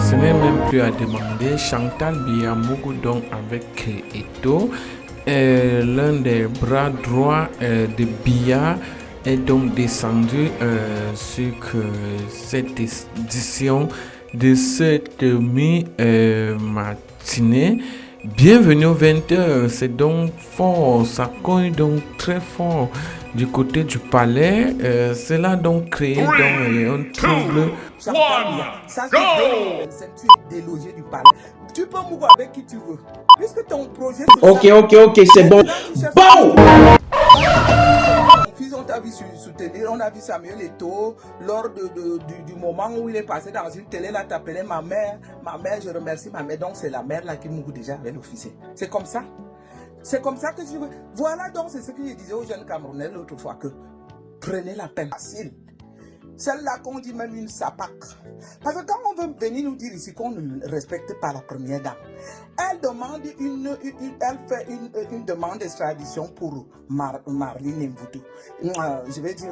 ce n'est même plus à demander. Chantal Biya-Mougou donc avec Eto'o, l'un des bras droits de Biya, est donc descendu sur cette édition de cette mi-matinée. Bienvenue aux 20h, c'est donc fort, ça cogne donc très fort du côté du palais. Cela a donc créé donc un trouble. Ça c'est 2025, tu es délogé du palais. Tu peux mourir avec qui tu veux. Puisque ton projet c'est Ok, c'est bon. Bon! On t'a vu soutenir, on a vu Samuel Eto'o lors du moment où il est passé dans une télé, là t'appelais ma mère, je remercie ma mère, donc c'est la mère là qui mourut déjà avec l'officier. C'est comme ça. C'est comme ça que je veux. Voilà donc c'est ce que je disais aux jeunes Camerounais l'autre fois, que prenez la peine facile. Celle-là qu'on dit même une sapacre. Parce que quand on veut venir nous dire ici qu'on ne respecte pas la première dame, elle demande elle fait une demande d'extradition pour Marlène Mvuto. Je vais dire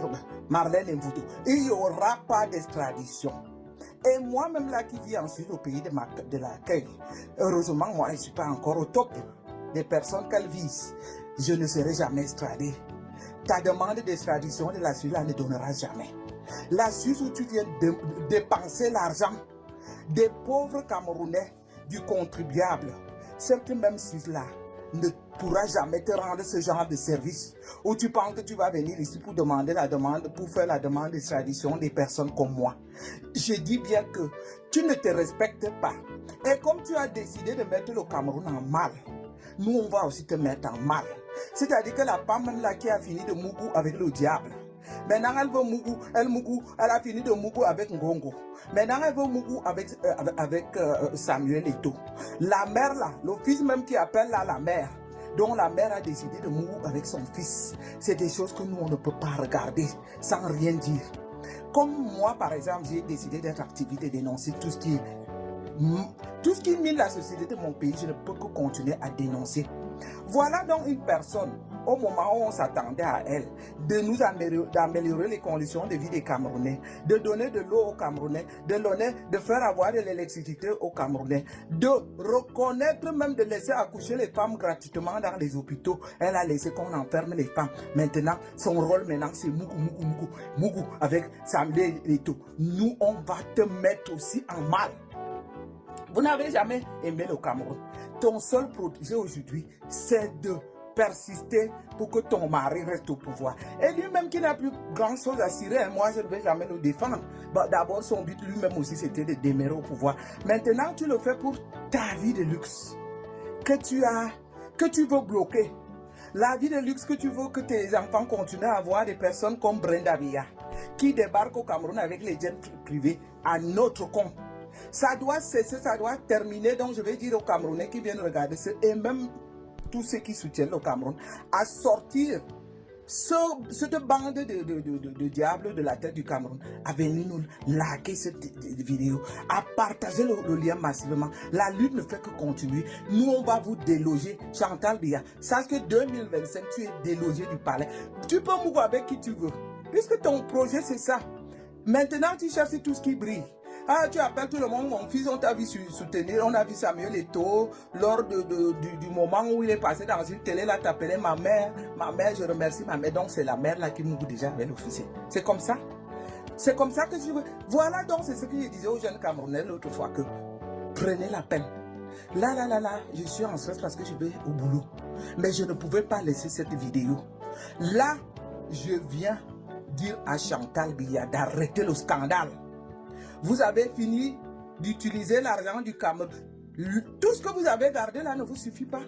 Marlène Mvuto. Il n'y aura pas d'extradition. Et moi-même là qui vis ensuite au pays de l'accueil, heureusement moi je ne suis pas encore au top des personnes qu'elle vise. Je ne serai jamais extradé. Ta demande d'extradition de la Suisse ne donnera jamais. La Suisse où tu viens de dépenser l'argent des pauvres Camerounais, du contribuable, cette même Suisse-là ne pourra jamais te rendre ce genre de service où tu penses que tu vas venir ici pour faire la demande d'extradition des personnes comme moi. Je dis bien que tu ne te respectes pas. Et comme tu as décidé de mettre le Cameroun en mal, nous on va aussi te mettre en mal. C'est-à-dire que la femme là qui a fini de Mougou avec le diable, maintenant elle veut Mougou, elle a fini de Mougou avec Ngongo. Maintenant elle veut Mougou avec Samuel Eto'o. La mère là, le fils même qui appelle là la mère, dont la mère a décidé de Mougou avec son fils. C'est des choses que nous on ne peut pas regarder sans rien dire. Comme moi par exemple, j'ai décidé d'être activiste et dénoncer tout ce qui mine la société de mon pays, je ne peux que continuer à dénoncer. Voilà donc une personne, au moment où on s'attendait à elle, d'améliorer les conditions de vie des Camerounais, de donner de l'eau aux Camerounais, de faire avoir de l'électricité aux Camerounais, de reconnaître, même de laisser accoucher les femmes gratuitement dans les hôpitaux. Elle a laissé qu'on enferme les femmes. Maintenant, son rôle maintenant, c'est Mougou avec Samuel Eto'o. Nous, on va te mettre aussi en mal. Vous n'avez jamais aimé le Cameroun. Ton seul protégé aujourd'hui, c'est de persister pour que ton mari reste au pouvoir. Et lui-même qui n'a plus grand-chose à cirer, moi je ne vais jamais le défendre. D'abord, son but lui-même aussi, c'était de demeurer au pouvoir. Maintenant, tu le fais pour ta vie de luxe que tu veux bloquer. La vie de luxe que tu veux que tes enfants continuent à avoir, des personnes comme Brenda Biya, qui débarquent au Cameroun avec les jets privés à notre compte. Ça doit cesser, ça doit terminer. Donc je vais dire aux Camerounais qui viennent regarder ça, et même tous ceux qui soutiennent le Cameroun, à sortir cette bande de diables de la tête du Cameroun, à venir nous liker cette vidéo, à partager le lien massivement. La lutte ne fait que continuer. Nous, on va vous déloger. Chantal Biya, sache que 2025, tu es délogé du palais. Tu peux mourir avec qui tu veux, puisque ton projet, c'est ça. Maintenant, tu cherches tout ce qui brille. Ah, tu appelles tout le monde, mon fils, on t'a vu soutenir, on a vu Samuel Eto'o lors du moment où il est passé dans une télé, là, t'appelais ma mère, je remercie ma mère, donc c'est la mère là qui mourut déjà avec l'officier. C'est comme ça. C'est comme ça que je veux. Voilà donc c'est ce que je disais aux jeunes Camerounais l'autre fois, que prenez la peine. Là, je suis en stress parce que je vais au boulot. Mais je ne pouvais pas laisser cette vidéo. Là, je viens dire à Chantal Biya d'arrêter le scandale. Vous avez fini d'utiliser l'argent du Cameroun. Tout ce que vous avez gardé là ne vous suffit pas.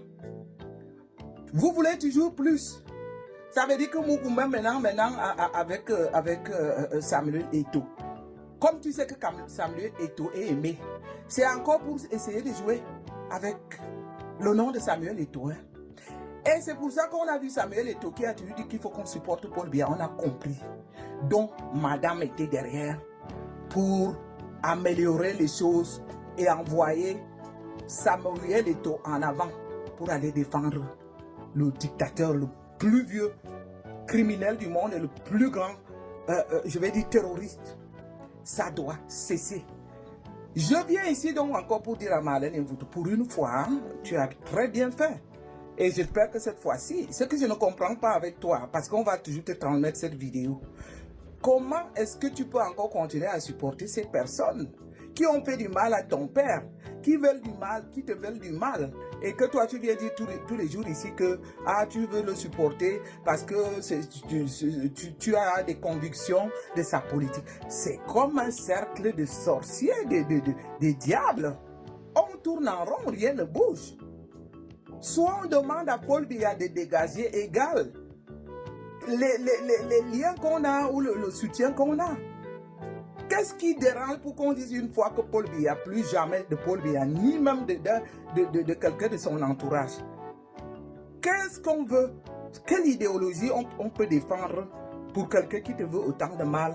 Vous voulez toujours plus. Ça veut dire que Mougou maintenant avec Samuel Eto'o. Comme tu sais que Samuel Eto'o est aimé, c'est encore pour essayer de jouer avec le nom de Samuel Eto'o. Et c'est pour ça qu'on a vu Samuel Eto'o qui a toujours dit qu'il faut qu'on supporte Paul Biya. On a compris. Donc, madame était derrière pour améliorer les choses et envoyer Samuel Eto'o en avant pour aller défendre le dictateur, le plus vieux criminel du monde et le plus grand, je vais dire terroriste. Ça doit cesser. Je viens ici donc encore pour dire à Marlène Mvuto, pour une fois, hein, tu as très bien fait. Et j'espère que cette fois-ci, ce que je ne comprends pas avec toi, parce qu'on va toujours te transmettre cette vidéo, comment est-ce que tu peux encore continuer à supporter ces personnes qui ont fait du mal à ton père, qui veulent du mal, qui te veulent du mal, et que toi tu viens dire tous les jours ici que tu veux le supporter parce que tu as des convictions de sa politique. C'est comme un cercle de sorciers, de diables. On tourne en rond, rien ne bouge. Soit on demande à Paul Biya de dégager égal les liens qu'on a ou le soutien qu'on a. Qu'est-ce qui dérange pour qu'on dise une fois que Paul Biya, plus jamais de Paul Biya, ni même de quelqu'un de son entourage? Qu'est-ce qu'on veut? Quelle idéologie on peut défendre pour quelqu'un qui te veut autant de mal?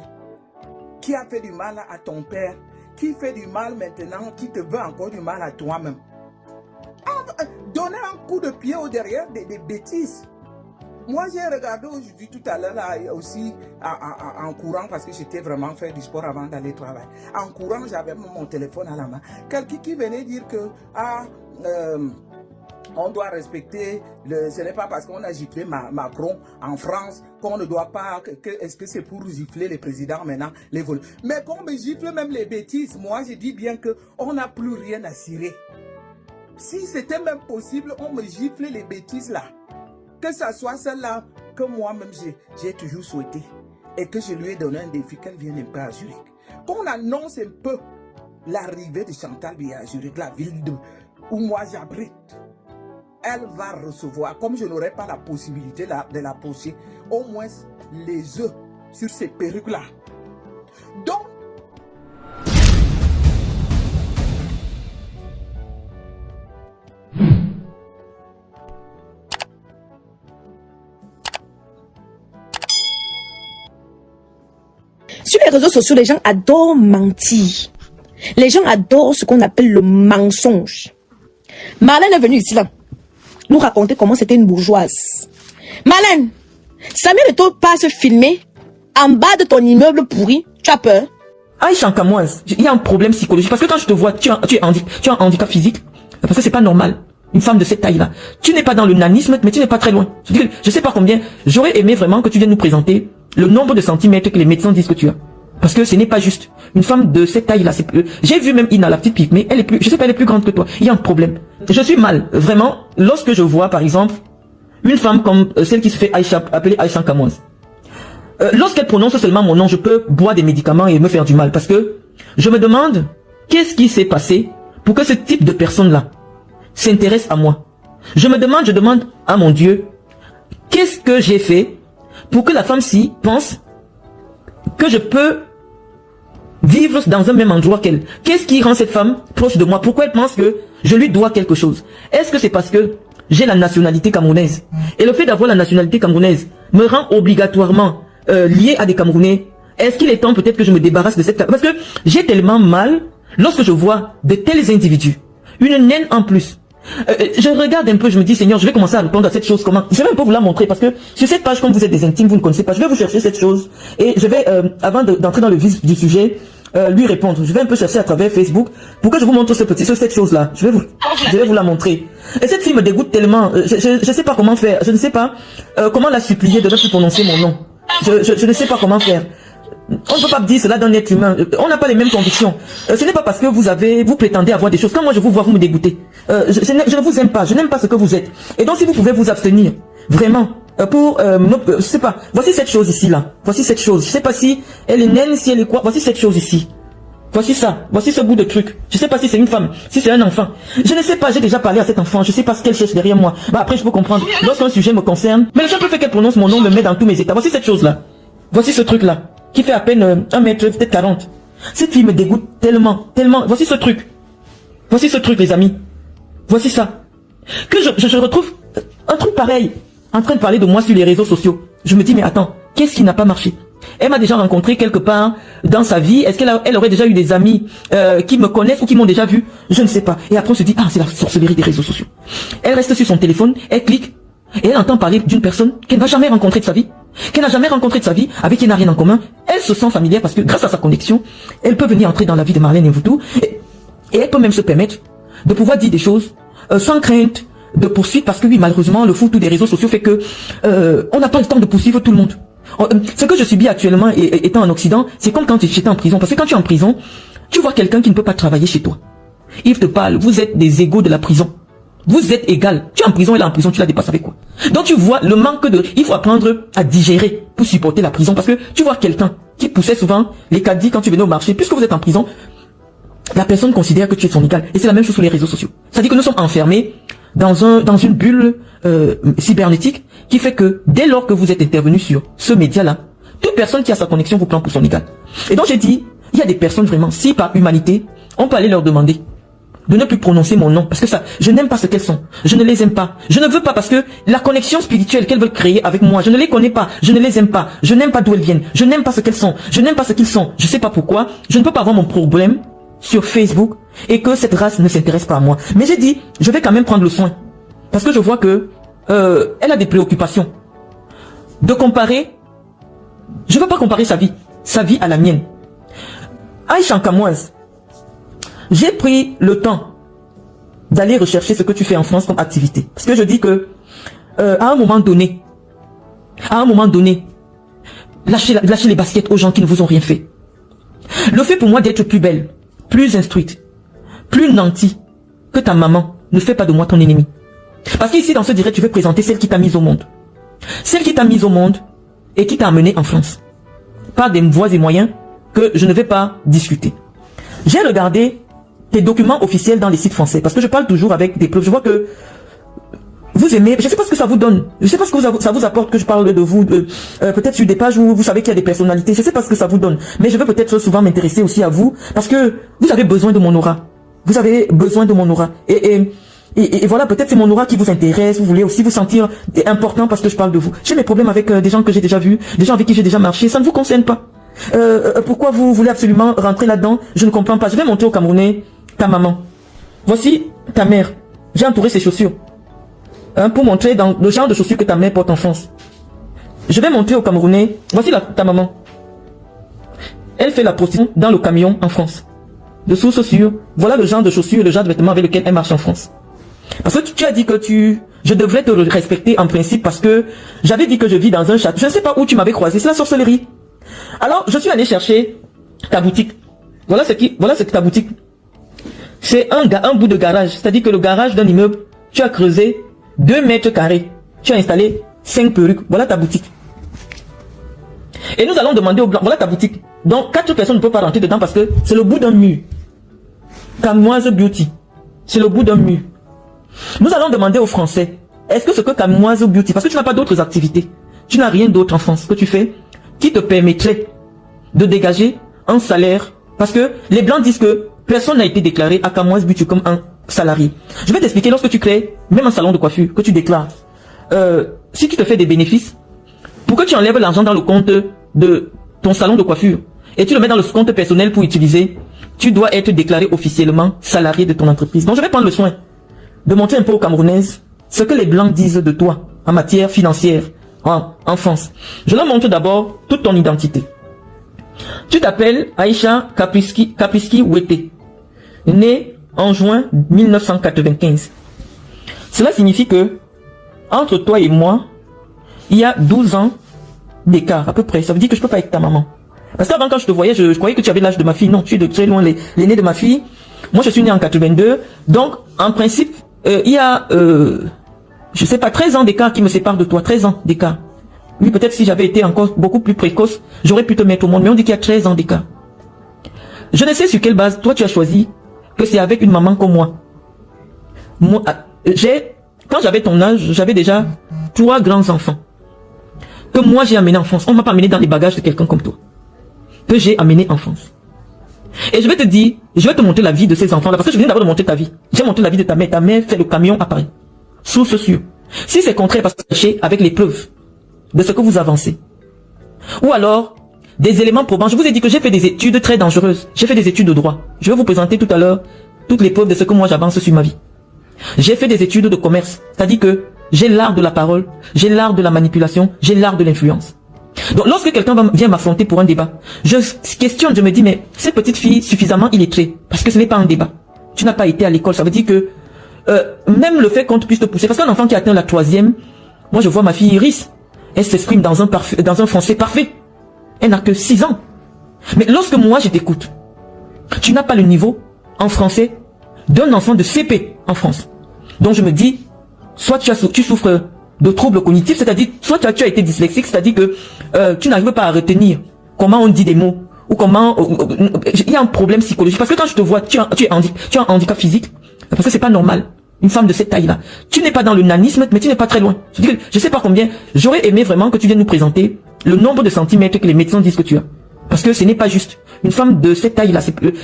Qui a fait du mal à ton père? Qui fait du mal maintenant? Qui te veut encore du mal à toi-même? Donner un coup de pied au derrière des bêtises. Moi, j'ai regardé aujourd'hui tout à l'heure là aussi en courant parce que j'étais vraiment faire du sport avant d'aller travailler. En courant, j'avais mon téléphone à la main. Quelqu'un qui venait dire que on doit respecter, ce n'est pas parce qu'on a giflé Macron en France qu'on ne doit pas, est-ce que c'est pour gifler les présidents maintenant, les vols. Mais qu'on me gifle même les bêtises, moi je dis bien qu'on n'a plus rien à cirer. Si c'était même possible, on me gifle les bêtises là. Que ça soit celle-là que moi-même j'ai toujours souhaité et que je lui ai donné un défi qu'elle vienne un peu à Zurich. Qu'on annonce un peu l'arrivée de Chantal Biya à Zurich, la ville où moi j'abrite. Elle va recevoir, comme je n'aurai pas la possibilité de la poser, au moins les œufs sur ces perruques-là. Donc, sur les réseaux sociaux, les gens adorent mentir. Les gens adorent ce qu'on appelle le mensonge. Marlène est venue ici là nous raconter comment c'était une bourgeoise. Marlène, Samuel Eto'o passe filmer en bas de ton immeuble pourri. Tu as peur? Aïcha Nkamoise, il y a un problème psychologique. Parce que quand je te vois, tu as un handicap physique. Parce que c'est pas normal. Une femme de cette taille-là. Tu n'es pas dans le nanisme, mais tu n'es pas très loin. Je sais pas combien. J'aurais aimé vraiment que tu viennes nous présenter le nombre de centimètres que les médecins disent que tu as. Parce que ce n'est pas juste. Une femme de cette taille-là, j'ai vu même Ina, la petite pique, mais elle est plus, je sais pas, elle est plus grande que toi. Il y a un problème. Je suis mal. Vraiment, lorsque je vois, par exemple, une femme comme celle qui se fait appeler Aïcha Nkamoise. Lorsqu'elle prononce seulement mon nom, je peux boire des médicaments et me faire du mal. Parce que je me demande, qu'est-ce qui s'est passé pour que ce type de personne-là s'intéresse à moi? Je demande à mon Dieu, qu'est-ce que j'ai fait pour que la femme-ci pense que je peux vivre dans un même endroit qu'elle? Qu'est-ce qui rend cette femme proche de moi? Pourquoi elle pense que je lui dois quelque chose? Est-ce que c'est parce que j'ai la nationalité camerounaise? Et le fait d'avoir la nationalité camerounaise me rend obligatoirement lié à des Camerounais? Est-ce qu'il est temps peut-être que je me débarrasse de cette... Parce que j'ai tellement mal lorsque je vois de tels individus, une naine en plus. Je regarde un peu, je me dis, Seigneur, je vais commencer à répondre à cette chose. Comment? Je vais un peu vous la montrer parce que sur cette page, comme vous êtes des intimes, vous ne connaissez pas, je vais vous chercher cette chose et je vais, avant d'entrer dans le vif du sujet, lui répondre. Je vais un peu chercher à travers Facebook pour que je vous montre cette chose-là. Je vais vous la montrer. Et cette fille me dégoûte tellement. Je sais pas comment faire. Je ne sais pas comment la supplier de ne plus prononcer mon nom. Je ne sais pas comment faire. On ne peut pas dire cela d'un être humain. On n'a pas les mêmes convictions. Ce n'est pas parce que vous prétendez avoir des choses. Quand moi je vous vois, vous me dégoûtez. Je ne vous aime pas. Je n'aime pas ce que vous êtes. Et donc si vous pouvez vous abstenir, vraiment, je sais pas. Voici cette chose ici là. Voici cette chose. Je sais pas si elle est naine, si elle est quoi. Voici cette chose ici. Voici ça. Voici ce bout de truc. Je sais pas si c'est une femme, si c'est un enfant. Je ne sais pas. J'ai déjà parlé à cet enfant. Je sais pas ce qu'elle cherche derrière moi. Bah après je peux comprendre. Lorsqu'un sujet me concerne, mais le simple fait qu'elle prononce mon nom me met dans tous mes états. Voici cette chose là. Voici ce truc là. Qui fait à peine 1 mètre, peut-être 40. Cette fille me dégoûte tellement. Voici ce truc. Voici ce truc, les amis. Voici ça. Que je retrouve un truc pareil en train de parler de moi sur les réseaux sociaux. Je me dis, mais attends, qu'est-ce qui n'a pas marché? Elle m'a déjà rencontré quelque part dans sa vie. Est-ce qu'elle aurait déjà eu des amis qui me connaissent ou qui m'ont déjà vu? Je ne sais pas. Et après on se dit, ah, c'est la sorcellerie des réseaux sociaux. Elle reste sur son téléphone, elle clique, et elle entend parler d'une personne qu'elle n'a jamais rencontrée de sa vie. Qu'elle n'a jamais rencontré de sa vie, avec qui elle n'a rien en commun. Elle se sent familière parce que grâce à sa connexion, elle peut venir entrer dans la vie de Marlène Mvuto. Et elle peut même se permettre de pouvoir dire des choses sans crainte de poursuite, parce que oui, malheureusement, le foot ou des réseaux sociaux fait que on n'a pas le temps de poursuivre tout le monde. Ce que je subis actuellement étant en Occident, c'est comme quand j'étais en prison. Parce que quand tu es en prison, tu vois quelqu'un qui ne peut pas travailler chez toi. Il te parle, vous êtes des égaux de la prison. Vous êtes égal. Tu es en prison, il est en prison, tu la dépasses avec quoi? Donc tu vois le manque de... Il faut apprendre à digérer pour supporter la prison. Parce que tu vois quelqu'un qui poussait souvent les caddies quand tu venais au marché. Puisque vous êtes en prison, la personne considère que tu es son égal. Et c'est la même chose sur les réseaux sociaux. C'est-à-dire que nous sommes enfermés dans une bulle cybernétique qui fait que dès lors que vous êtes intervenu sur ce média-là, toute personne qui a sa connexion vous prend pour son égal. Et donc j'ai dit, il y a des personnes vraiment, si par humanité, on peut aller leur demander de ne plus prononcer mon nom, parce que ça, je n'aime pas ce qu'elles sont, je ne les aime pas, je ne veux pas, parce que la connexion spirituelle qu'elles veulent créer avec moi, je ne les connais pas, je ne les aime pas, je n'aime pas d'où elles viennent, je n'aime pas ce qu'elles sont, je n'aime pas ce qu'ils sont, je sais pas pourquoi, je ne peux pas avoir mon problème sur Facebook et que cette race ne s'intéresse pas à moi. Mais j'ai dit, je vais quand même prendre le soin, parce que je vois que elle a des préoccupations. De comparer, je veux pas comparer sa vie à la mienne. Aïcha Nkamoise, j'ai pris le temps d'aller rechercher ce que tu fais en France comme activité. Parce que je dis que, à un moment donné, lâchez les baskets aux gens qui ne vous ont rien fait. Le fait pour moi d'être plus belle, plus instruite, plus nantie que ta maman ne fait pas de moi ton ennemi. Parce qu'ici, dans ce direct, tu veux présenter celle qui t'a mise au monde. Celle qui t'a mise au monde et qui t'a amené en France. Par des voies et moyens que je ne vais pas discuter. J'ai regardé tes documents officiels dans les sites français, parce que je parle toujours avec des preuves. Je vois que vous aimez, je ne sais pas ce que ça vous donne, je ne sais pas ce que ça vous apporte que je parle de vous, peut-être sur des pages où vous savez qu'il y a des personnalités, je ne sais pas ce que ça vous donne, mais je veux peut-être souvent m'intéresser aussi à vous, parce que vous avez besoin de mon aura. Vous avez besoin de mon aura. Et voilà, peut-être c'est mon aura qui vous intéresse, vous voulez aussi vous sentir important parce que je parle de vous. J'ai mes problèmes avec des gens que j'ai déjà vus, des gens avec qui j'ai déjà marché, ça ne vous concerne pas. Pourquoi vous voulez absolument rentrer là-dedans? Je ne comprends pas. Je vais montrer au Camerounais ta maman. Voici ta mère. J'ai entouré ses chaussures. Pour montrer dans le genre de chaussures que ta mère porte en France. Je vais montrer au Camerounais. Voici ta maman. Elle fait la prostitution dans le camion en France. Dessous chaussures. Voilà le genre de chaussures, le genre de vêtements avec lequel elle marche en France. Parce que tu as dit que je devrais te respecter en principe parce que j'avais dit que je vis dans un château. Je ne sais pas où tu m'avais croisé. C'est la sorcellerie. Alors, je suis allé chercher ta boutique. Voilà ce que ta boutique. C'est un bout de garage. C'est-à-dire que le garage d'un immeuble, tu as creusé 2 mètres carrés. Tu as installé 5 perruques. Voilà ta boutique. Et nous allons demander aux blancs, voilà ta boutique. Donc, 4 personnes ne peuvent pas rentrer dedans parce que c'est le bout d'un mur. Camoise Beauty. C'est le bout d'un mur. Nous allons demander aux Français, est-ce que ce que Camoise Beauty, parce que tu n'as pas d'autres activités, tu n'as rien d'autre en France que tu fais, qui te permettrait de dégager un salaire, parce que les Blancs disent que personne n'a été déclaré à Camoise Beauty comme un salarié. Je vais t'expliquer, lorsque tu crées même un salon de coiffure, que tu déclares, si tu te fais des bénéfices, pour que tu enlèves l'argent dans le compte de ton salon de coiffure, et tu le mets dans le compte personnel pour utiliser, tu dois être déclaré officiellement salarié de ton entreprise. Donc je vais prendre le soin de montrer un peu aux Camerounaises ce que les Blancs disent de toi en matière financière en France. Je leur montre d'abord toute ton identité. Tu t'appelles Aïcha Kapriski Wete, née en juin 1995. Cela signifie que entre toi et moi, il y a 12 ans d'écart à peu près. Ça veut dire que je peux pas être ta maman. Parce qu'avant, quand je te voyais, je croyais que tu avais l'âge de ma fille. Non, tu es de très loin l'aîné de ma fille. Moi, je suis né en 82. Donc, en principe, il y a, je sais pas, 13 ans d'écart qui me séparent de toi. 13 ans d'écart. Oui, peut-être si j'avais été encore beaucoup plus précoce, j'aurais pu te mettre au monde. Mais on dit qu'il y a 13 ans d'écart. Je ne sais sur quelle base, toi, tu as choisi que c'est avec une maman comme moi. Quand j'avais ton âge, j'avais déjà 3 grands enfants. Que moi, j'ai amené en France. On m'a pas amené dans les bagages de quelqu'un comme toi. Que j'ai amené en France. Et je vais te dire, je vais te montrer la vie de ces enfants-là, parce que je viens d'abord de montrer ta vie. J'ai montré la vie de ta mère. Ta mère fait le camion à Paris. Source sûre. Si c'est contraire, parce que c'est avec les preuves de ce que vous avancez. Ou alors, des éléments probants. Je vous ai dit que j'ai fait des études très dangereuses. J'ai fait des études de droit. Je vais vous présenter tout à l'heure toutes les preuves de ce que moi j'avance sur ma vie. J'ai fait des études de commerce. C'est-à-dire que j'ai l'art de la parole, j'ai l'art de la manipulation, j'ai l'art de l'influence. Donc lorsque quelqu'un vient m'affronter pour un débat, je questionne, je me dis, mais cette petite fille suffisamment illettrée, parce que ce n'est pas un débat. tu n'as pas été à l'école. Ça veut dire que même le fait qu'on puisse te pousser, parce qu'un enfant qui atteint la 3e, moi je vois ma fille Iris, elle s'exprime dans un français parfait. Elle n'a que 6 ans. Mais lorsque moi je t'écoute, tu n'as pas le niveau en français d'un enfant de CP en France. Donc je me dis, soit tu souffres de troubles cognitifs, c'est-à-dire, soit tu as été dyslexique, c'est-à-dire que tu n'arrives pas à retenir comment on dit des mots, ou comment... il y a un problème psychologique. Parce que quand je te vois, tu as un handicap physique, parce que c'est pas normal. Une femme de cette taille-là. Tu n'es pas dans le nanisme, mais tu n'es pas très loin. Je sais pas combien. J'aurais aimé vraiment que tu viennes nous présenter le nombre de centimètres que les médecins disent que tu as. Parce que ce n'est pas juste. Une femme de cette taille-là,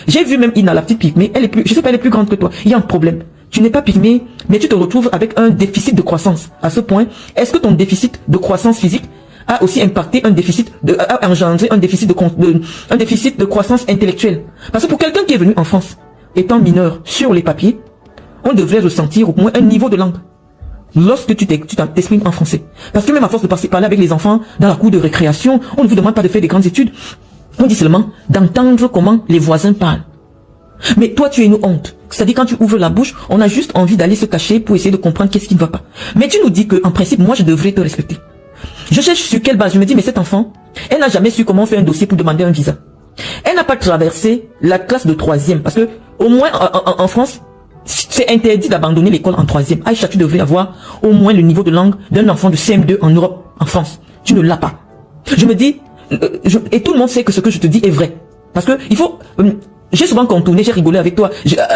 j'ai vu même Ina, la petite pygmée, elle est plus, je sais pas, elle est plus grande que toi. Il y a un problème. Tu n'es pas pygmée, mais tu te retrouves avec un déficit de croissance. À ce point, est-ce que ton déficit de croissance physique a aussi impacté a engendré un déficit de croissance intellectuelle? Parce que pour quelqu'un qui est venu en France, étant mineur sur les papiers, on devrait ressentir au moins un niveau de langue lorsque tu t'exprimes en français. Parce que même à force de parler avec les enfants dans la cour de récréation, on ne vous demande pas de faire des grandes études. On dit seulement d'entendre comment les voisins parlent. Mais toi, tu es une honte. C'est-à-dire, quand tu ouvres la bouche, on a juste envie d'aller se cacher pour essayer de comprendre qu'est-ce qui ne va pas. Mais tu nous dis que, en principe, moi, je devrais te respecter. Je cherche sur quelle base. Je me dis, mais cet enfant, elle n'a jamais su comment faire un dossier pour demander un visa. Elle n'a pas traversé la classe de 3e. Parce que, au moins, en France, c'est interdit d'abandonner l'école en 3e. Aïcha, tu devrais avoir au moins le niveau de langue d'un enfant de CM2 en Europe, en France. Tu ne l'as pas. Je me dis, et tout le monde sait que ce que je te dis est vrai. Parce que il faut... j'ai souvent contourné, j'ai rigolé avec toi.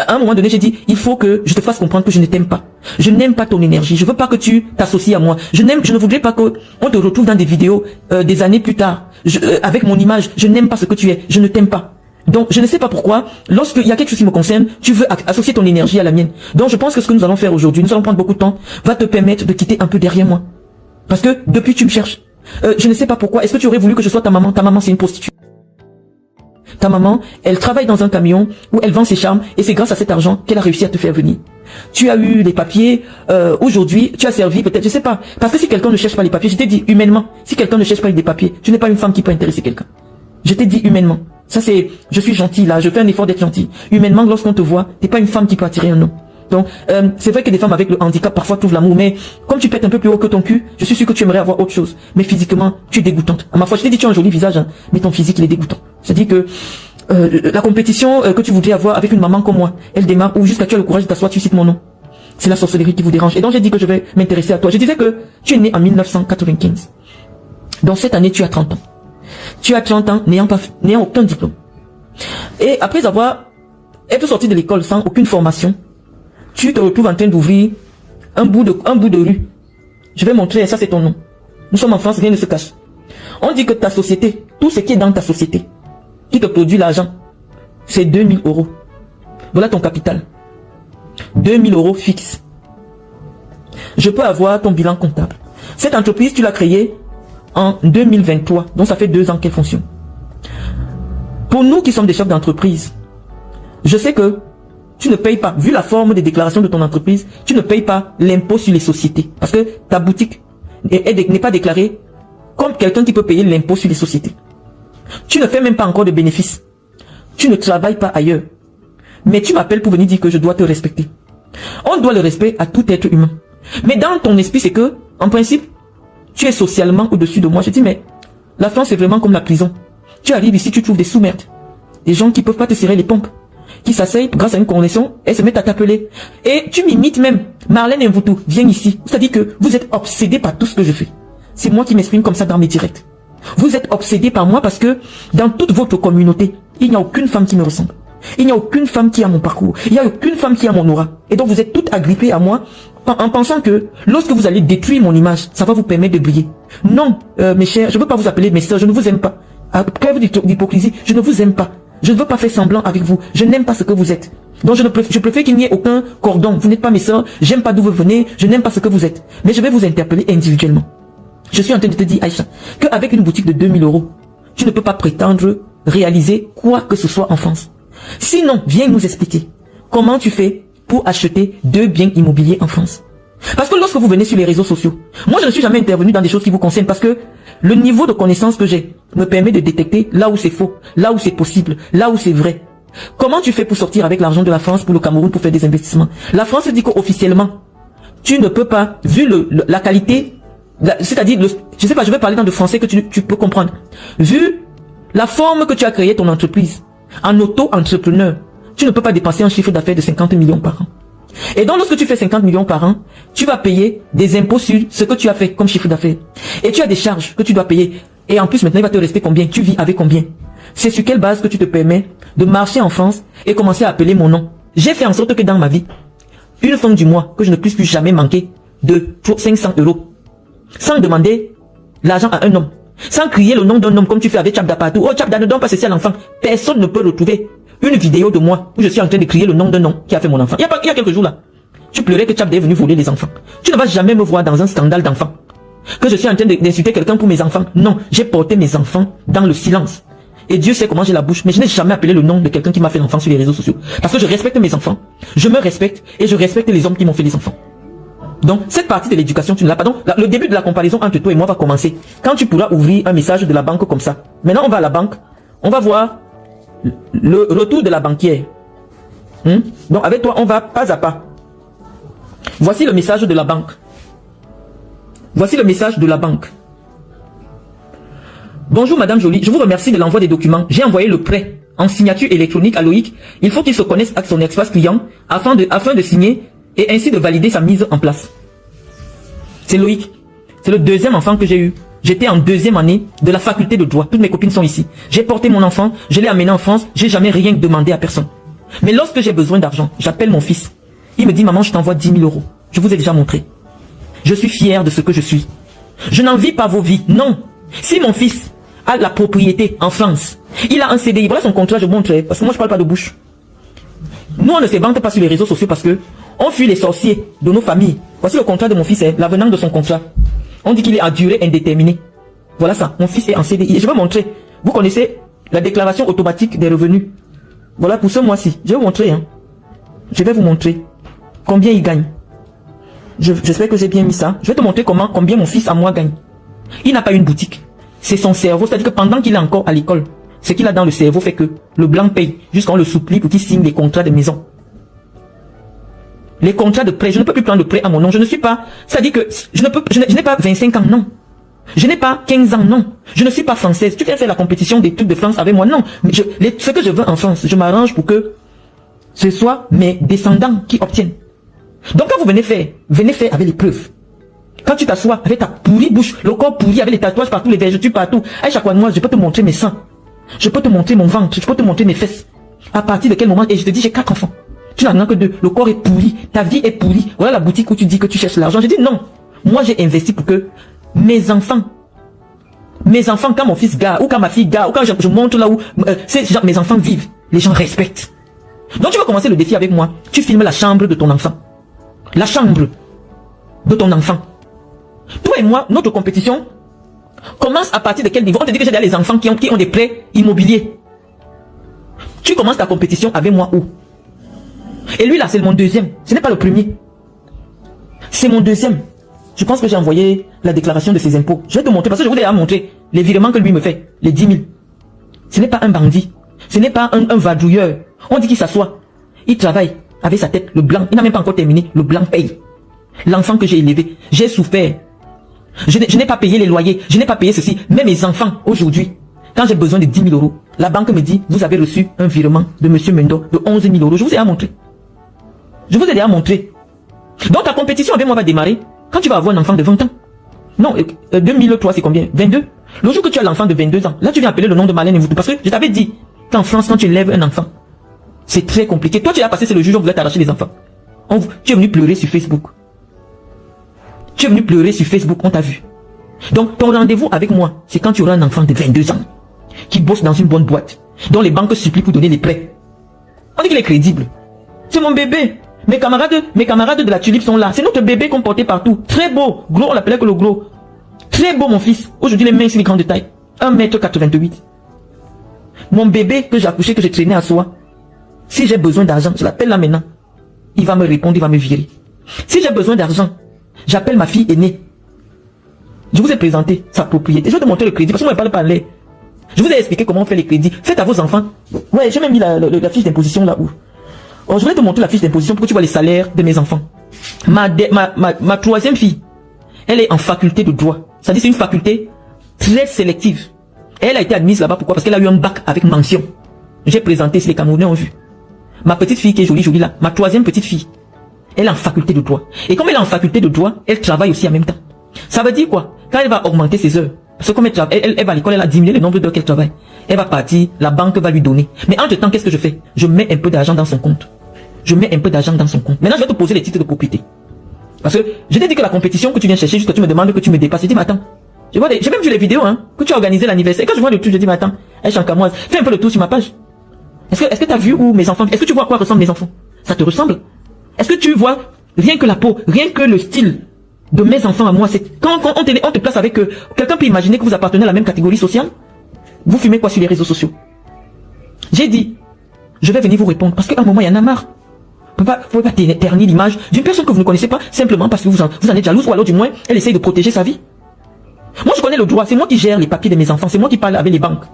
À un moment donné, j'ai dit, il faut que je te fasse comprendre que je ne t'aime pas. Je n'aime pas ton énergie. Je veux pas que tu t'associes à moi. Je ne voudrais pas qu'on te retrouve dans des vidéos des années plus tard. Avec mon image, je n'aime pas ce que tu es. Je ne t'aime pas. Donc, je ne sais pas pourquoi, lorsqu'il y a quelque chose qui me concerne, tu veux associer ton énergie à la mienne. Donc, je pense que ce que nous allons faire aujourd'hui, nous allons prendre beaucoup de temps, va te permettre de quitter un peu derrière moi. Parce que, depuis, tu me cherches. Je ne sais pas pourquoi. Est-ce que tu aurais voulu que je sois ta maman? Ta maman, c'est une prostituée. Ta maman, elle travaille dans un camion où elle vend ses charmes et c'est grâce à cet argent qu'elle a réussi à te faire venir. Tu as eu les papiers, aujourd'hui, tu as servi peut-être, je sais pas. Parce que si quelqu'un ne cherche pas les papiers, je t'ai dit humainement, si quelqu'un ne cherche pas les papiers, tu n'es pas une femme qui peut intéresser quelqu'un. Je t'ai dit humainement. Ça c'est, je suis gentil là, je fais un effort d'être gentil. Humainement, lorsqu'on te voit, t'es pas une femme qui peut attirer un homme. Donc, c'est vrai que des femmes avec le handicap parfois trouvent l'amour, mais comme tu pètes un peu plus haut que ton cul, je suis sûr que tu aimerais avoir autre chose. Mais physiquement, tu es dégoûtante. À ma foi, je t'ai dit tu as un joli visage, hein, mais ton physique il est dégoûtant. C'est-à-dire que la compétition que tu voudrais avoir avec une maman comme moi, elle démarre où jusqu'à tu as le courage de t'asseoir, tu cites mon nom. C'est la sorcellerie qui vous dérange. Et donc j'ai dit que je vais m'intéresser à toi. Je disais que tu es né en 1995. Donc cette année, tu as 30 ans. Tu as 30 ans n'ayant aucun diplôme. Et après avoir été sorti de l'école sans aucune formation, tu te retrouves en train d'ouvrir un bout de rue. Je vais montrer, ça c'est ton nom. Nous sommes en France, rien ne se cache. On dit que ta société, tout ce qui est dans ta société, qui te produit l'argent, c'est 2000 €. Voilà ton capital. 2000 € fixe. Je peux avoir ton bilan comptable. Cette entreprise, tu l'as créée en 2023. Donc ça fait 2 ans qu'elle fonctionne. Pour nous qui sommes des chefs d'entreprise, je sais que tu ne payes pas, vu la forme des déclarations de ton entreprise, tu ne payes pas l'impôt sur les sociétés. Parce que ta boutique n'est pas déclarée comme quelqu'un qui peut payer l'impôt sur les sociétés. Tu ne fais même pas encore de bénéfices. Tu ne travailles pas ailleurs. Mais tu m'appelles pour venir dire que je dois te respecter. On doit le respect à tout être humain. Mais dans ton esprit, c'est que, en principe, tu es socialement au-dessus de moi. Je dis, mais la France, c'est vraiment comme la prison. Tu arrives ici, tu trouves des sous-merdes. Des gens qui peuvent pas te serrer les pompes. Qui s'asseyent grâce à une connexion et se mettent à t'appeler. Et tu m'imites même. Marlène Mvutu, viens ici. C'est-à-dire que vous êtes obsédé par tout ce que je fais. C'est moi qui m'exprime comme ça dans mes directs. Vous êtes obsédé par moi parce que dans toute votre communauté, il n'y a aucune femme qui me ressemble. Il n'y a aucune femme qui a mon parcours. Il n'y a aucune femme qui a mon aura. Et donc vous êtes toutes agrippées à moi en pensant que lorsque vous allez détruire mon image, ça va vous permettre de briller. Non, mes chers, je ne veux pas vous appeler mes sœurs, je ne vous aime pas. Trêve d'hypocrisie, je ne vous aime pas. Je ne veux pas faire semblant avec vous. Je n'aime pas ce que vous êtes. Donc je préfère qu'il n'y ait aucun cordon. Vous n'êtes pas mes sœurs, j'aime pas d'où vous venez, je n'aime pas ce que vous êtes. Mais je vais vous interpeller individuellement. Je suis en train de te dire, Aïcha, qu'avec une boutique de 2000 €, tu ne peux pas prétendre réaliser quoi que ce soit en France. Sinon, viens nous expliquer comment tu fais pour acheter 2 biens immobiliers en France. Parce que lorsque vous venez sur les réseaux sociaux, moi je ne suis jamais intervenu dans des choses qui vous concernent parce que le niveau de connaissance que j'ai me permet de détecter là où c'est faux, là où c'est possible, là où c'est vrai. Comment tu fais pour sortir avec l'argent de la France pour le Cameroun pour faire des investissements? La France dit qu'officiellement, tu ne peux pas, vu la qualité, c'est-à-dire, je sais pas, je vais parler dans le français que tu peux comprendre. Vu la forme que tu as créé ton entreprise, en auto-entrepreneur, tu ne peux pas dépenser un chiffre d'affaires de 50 millions par an. Et donc, lorsque tu fais 50 millions par an, tu vas payer des impôts sur ce que tu as fait comme chiffre d'affaires. Et tu as des charges que tu dois payer. Et en plus, maintenant, il va te rester combien? Tu vis avec combien? C'est sur quelle base que tu te permets de marcher en France et commencer à appeler mon nom? J'ai fait en sorte que dans ma vie, une fin du mois, que je ne puisse plus jamais manquer de 500 €. Sans demander l'argent à un homme. Sans crier le nom d'un homme comme tu fais avec Tchabda partout. Oh, Tchabda, ne donne pas ceci à l'enfant. Personne ne peut retrouver une vidéo de moi où je suis en train de crier le nom d'un homme qui a fait mon enfant. Il y a quelques jours là, tu pleurais que Tchabda est venu voler les enfants. Tu ne vas jamais me voir dans un scandale d'enfants. Que je suis en train d'insulter quelqu'un pour mes enfants. Non, j'ai porté mes enfants dans le silence. Et Dieu sait comment j'ai la bouche, mais je n'ai jamais appelé le nom de quelqu'un qui m'a fait l'enfant sur les réseaux sociaux. Parce que je respecte mes enfants, je me respecte et je respecte les hommes qui m'ont fait les enfants. Donc, cette partie de l'éducation, tu ne l'as pas. Donc, le début de la comparaison entre toi et moi va commencer. Quand tu pourras ouvrir un message de la banque comme ça. Maintenant, on va à la banque, on va voir le retour de la banquière. Donc, avec toi, on va pas à pas. Voici le message de la banque. Voici le message de la banque. Bonjour Madame Jolie, je vous remercie de l'envoi des documents. J'ai envoyé le prêt en signature électronique à Loïc. Il faut qu'il se connaisse avec son espace client afin de signer et ainsi de valider sa mise en place. C'est Loïc. C'est le deuxième enfant que j'ai eu. J'étais en 2e année de la faculté de droit. Toutes mes copines sont ici. J'ai porté mon enfant, je l'ai amené en France. J'ai jamais rien demandé à personne. Mais lorsque j'ai besoin d'argent, j'appelle mon fils. Il me dit, maman, je t'envoie 10 000 €. Je vous ai déjà montré. Je suis fier de ce que je suis. Je n'envie pas vos vies. Non. Si mon fils a la propriété en France, il a un CDI. Voilà son contrat, je montre. Parce que moi, je parle pas de bouche. Nous, on ne se vante pas sur les réseaux sociaux parce que on fuit les sorciers de nos familles. Voici le contrat de mon fils, l'avenant de son contrat. On dit qu'il est à durée indéterminée. Voilà ça. Mon fils est en CDI. Et je vais montrer. Vous connaissez la déclaration automatique des revenus. Voilà pour ce mois-ci. Je vais vous montrer. Je vais vous montrer combien il gagne. J'espère que j'ai bien mis ça. Je vais te montrer combien mon fils à moi gagne. Il n'a pas une boutique. C'est son cerveau. C'est-à-dire que pendant qu'il est encore à l'école, ce qu'il a dans le cerveau fait que le blanc paye jusqu'à on le supplie pour qu'il signe les contrats de maison. Les contrats de prêt, je ne peux plus prendre de prêt à mon nom. Je ne suis pas, c'est-à-dire que je n'ai pas 25 ans, non. Je n'ai pas 15 ans, non. Je ne suis pas française. Tu viens faire la compétition des trucs de France avec moi, non. Mais ce que je veux en France, je m'arrange pour que ce soit mes descendants qui obtiennent. Donc quand vous venez faire avec les preuves. Quand tu t'assois avec ta pourrie bouche, le corps pourri avec les tatouages partout, les vergetures partout, à chaque fois, moi, je peux te montrer mes seins. Je peux te montrer mon ventre, je peux te montrer mes fesses. À partir de quel moment? Et je te dis, j'ai 4 enfants. Tu n'en as que 2. Le corps est pourri. Ta vie est pourrie. Voilà la boutique où tu dis que tu cherches l'argent. J'ai dit non. Moi, j'ai investi pour que mes enfants, quand mon fils gare, ou quand ma fille gare, ou quand je montre là où mes enfants vivent, les gens respectent. Donc tu vas commencer le défi avec moi. Tu filmes la chambre de ton enfant. La chambre de ton enfant. Toi et moi, notre compétition commence à partir de quel niveau? On te dit que j'ai déjà les enfants qui ont des prêts immobiliers. Tu commences ta compétition avec moi où? Et lui là, c'est mon deuxième. Ce n'est pas le premier. C'est mon deuxième. Je pense que j'ai envoyé la déclaration de ses impôts. Je vais te montrer, parce que je vous ai déjà montré les virements que lui me fait. Les 10 000. Ce n'est pas un bandit. Ce n'est pas un vadrouilleur. On dit qu'il s'assoit. Il travaille avec sa tête. Le blanc, il n'a même pas encore terminé. Le blanc paye. L'enfant que j'ai élevé. J'ai souffert. Je n'ai pas payé les loyers. Je n'ai pas payé ceci. Mais mes enfants, aujourd'hui, quand j'ai besoin de 10 000 €, la banque me dit, vous avez reçu un virement de monsieur Mendo de 11 000 €. Je vous ai déjà montré. Je vous ai déjà montré. Donc ta compétition avec moi va démarrer quand tu vas avoir un enfant de 20 ans. Non, 2003 c'est combien? 22. Le jour que tu as l'enfant de 22 ans, là tu viens appeler le nom de Marlène Mvoutou. Parce que je t'avais dit qu'en France, quand tu élèves un enfant, c'est très compliqué. Toi tu as passé, c'est le juge, on voulait t'arracher les enfants. Tu es venu pleurer sur Facebook. Tu es venu pleurer sur Facebook, on t'a vu. Donc ton rendez-vous avec moi, c'est quand tu auras un enfant de 22 ans, qui bosse dans une bonne boîte, dont les banques supplient pour donner les prêts. On dit qu'il est crédible. C'est mon bébé. Mes camarades de la tulipe sont là. C'est notre bébé qu'on portait partout. Très beau. Gros, on l'appelait que le gros. Très beau, mon fils. Aujourd'hui, les mains, c'est les grandes tailles. 1,88 m. Mon bébé que j'ai accouché, que j'ai traîné à soi. Si j'ai besoin d'argent, je l'appelle là maintenant. Il va me répondre, il va me virer. Si j'ai besoin d'argent, j'appelle ma fille aînée. Je vous ai présenté sa propriété. Je vais te montrer le crédit parce que moi, je ne parle pas l'air. Je vous ai expliqué comment on fait les crédits. Faites à vos enfants. Ouais, j'ai même mis la fiche d'imposition là-haut. Oh, je voulais te montrer la fiche d'imposition pour que tu vois les salaires de mes enfants. Ma troisième fille, elle est en faculté de droit. Ça dit c'est une faculté très sélective. Elle a été admise là-bas, pourquoi? Parce qu'elle a eu un bac avec mention. J'ai présenté, si les Camerounais ont vu. Ma petite fille qui est jolie là, ma troisième petite fille, elle est en faculté de droit. Et comme elle est en faculté de droit, elle travaille aussi en même temps. Ça veut dire quoi? Quand elle va augmenter ses heures, parce que comme elle va à l'école, elle a diminué le nombre d'heures qu'elle travaille. Elle va partir, la banque va lui donner. Mais entre temps, qu'est-ce que je fais? Je mets un peu d'argent dans son compte. Je mets un peu d'argent dans son compte. Maintenant, je vais te poser les titres de propriété. Parce que je t'ai dit que la compétition que tu viens chercher, juste tu me demandes que tu me dépasses. Je dis, mais attends. J'ai même vu les vidéos, que tu as organisé l'anniversaire. Et quand je vois le truc, je dis, mais attends, elle chante camoise. Fais un peu le tour sur ma page. Est-ce que tu as vu où mes enfants, est-ce que tu vois à quoi ressemblent mes enfants? Ça te ressemble? Est-ce que tu vois, rien que la peau, rien que le style de mes enfants à moi, c'est quand on te place avec eux, quelqu'un peut imaginer que vous appartenez à la même catégorie sociale? Vous fumez quoi sur les réseaux sociaux? J'ai dit, je vais venir vous répondre, parce qu'à un moment, il y en a marre. Vous ne pouvez pas ternir l'image d'une personne que vous ne connaissez pas, simplement parce que vous en êtes jalouse, ou alors du moins, elle essaye de protéger sa vie. Moi, je connais le droit, c'est moi qui gère les papiers de mes enfants, c'est moi qui parle avec les banques.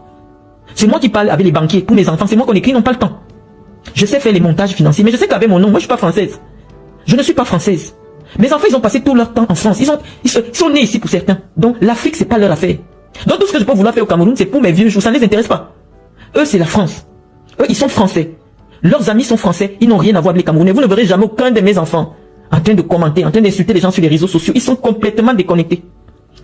C'est moi qui parle avec les banquiers pour mes enfants, c'est moi qu'on écrit, ils n'ont pas le temps. Je sais faire les montages financiers, mais je sais qu'avec mon nom, moi je suis pas française. Je ne suis pas française. Mes enfants, ils ont passé tout leur temps en France, ils sont nés ici pour certains. Donc l'Afrique, c'est pas leur affaire. Donc tout ce que je peux vouloir faire au Cameroun, c'est pour mes vieux jours, ça ne les intéresse pas. Eux, c'est la France. Eux, ils sont français. Leurs amis sont français, ils n'ont rien à voir avec les Camerounais. Vous ne verrez jamais aucun de mes enfants en train de commenter, en train d'insulter les gens sur les réseaux sociaux. Ils sont complètement déconnectés.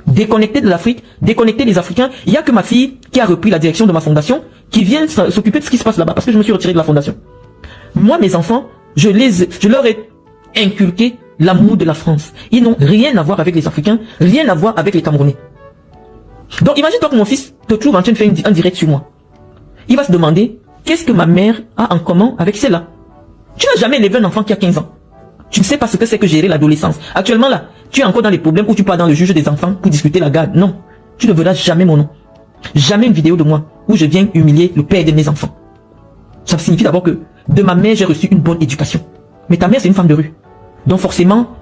Déconnectés de l'Afrique, déconnectés des Africains. Il n'y a que ma fille qui a repris la direction de ma fondation, qui vient s'occuper de ce qui se passe là-bas, parce que je me suis retiré de la fondation. Moi, mes enfants, je leur ai inculqué l'amour de la France. Ils n'ont rien à voir avec les Africains, rien à voir avec les Camerounais. Donc imagine-toi que mon fils te trouve en train de faire un direct sur moi. Il va se demander, qu'est-ce que ma mère a en commun avec celle-là? Tu n'as jamais élevé un enfant qui a 15 ans. Tu ne sais pas ce que c'est que gérer l'adolescence. Actuellement là, tu es encore dans les problèmes où tu pars dans le juge des enfants pour discuter la garde. Non, tu ne verras jamais mon nom. Jamais une vidéo de moi où je viens humilier le père de mes enfants. Ça signifie d'abord que de ma mère, j'ai reçu une bonne éducation. Mais ta mère, c'est une femme de rue. Donc forcément,